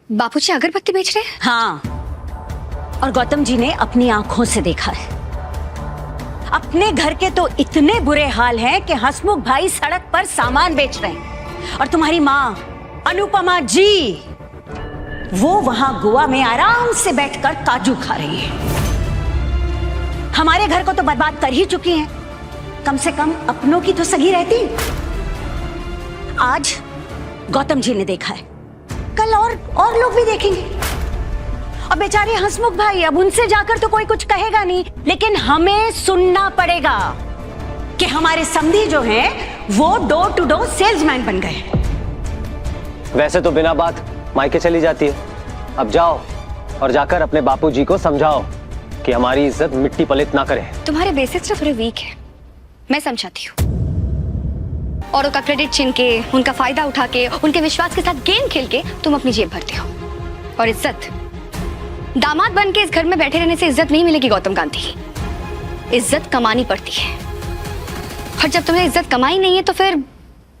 बापूजी अगरबत्ती बेच रहे हैं? हाँ, और गौतम जी ने अपनी आंखों से देखा है। अपने घर के तो इतने बुरे हाल हैं कि हंसमुख भाई सड़क पर सामान बेच रहे हैं और तुम्हारी माँ अनुपमा जी वो वहां गोवा में आराम से बैठकर काजू खा रही है। हमारे घर को तो बर्बाद कर ही चुकी हैं, कम से कम अपनों की तो सगी रहती। आज गौतम जी ने देखा है, कल और लोग भी देखेंगे। और बेचारे हंसमुख भाई, अब उनसे जाकर तो कोई कुछ कहेगा नहीं, लेकिन हमें सुनना पड़ेगा कि हमारे समधी जो हैं वो डोर टू डोर सेल्समैन बन गए। वैसे तो बिना बात मायके चली जाती है। अब जाओ और जाकर अपने बापूजी को समझाओ कि हमारी इज्जत मिट्टी पलित ना करे। तुम्हारे बेसिक्स थोड़े वीक है, मैं समझाती हूँ। औरों का क्रेडिट छीन के, उनका फायदा उठा के, उनके विश्वास के साथ गेम खेल के तुम अपनी जेब भरते हो। और इज्जत, दामाद बन के इस घर में बैठे रहने से इज्जत नहीं मिलेगी गौतम गांधी। इज्जत कमानी पड़ती है, और जब तुम्हें इज्जत कमाई नहीं है तो फिर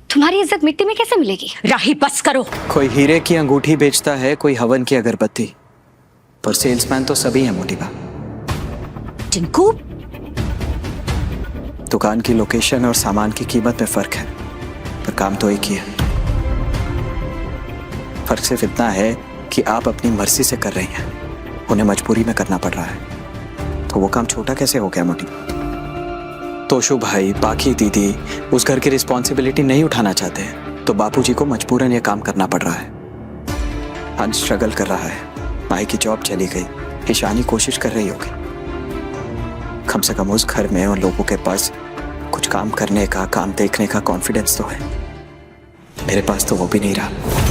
तुम्हारी इज्जत मिट्टी में कैसे मिलेगी? राही बस करो। कोई हीरे की अंगूठी बेचता है, कोई हवन की अगरबत्ती, पर सेल्समैन तो सभी हैं मोटी बा। टिंकू, दुकान की लोकेशन और सामान की कीमत में फर्क है, पर काम तो एक ही है। फर्क सिर्फ इतना है कि आप अपनी मर्जी से कर रही हैं, उन्हें मजबूरी में करना पड़ रहा है। तो वो काम छोटा कैसे हो गया मोटी? तोशु भाई, बाकी दीदी उस घर की रिस्पॉन्सिबिलिटी नहीं उठाना चाहते हैं, तो बापूजी को मजबूरन ये काम करना पड़ रहा है। हंस स्ट्रगल कर रहा है, माई की जॉब चली गई, ईशानी कोशिश कर रही होगी। कम से कम उस घर में उन लोगों के पास कुछ काम करने का, काम देखने का कॉन्फिडेंस तो है। मेरे पास तो वो भी नहीं रहा।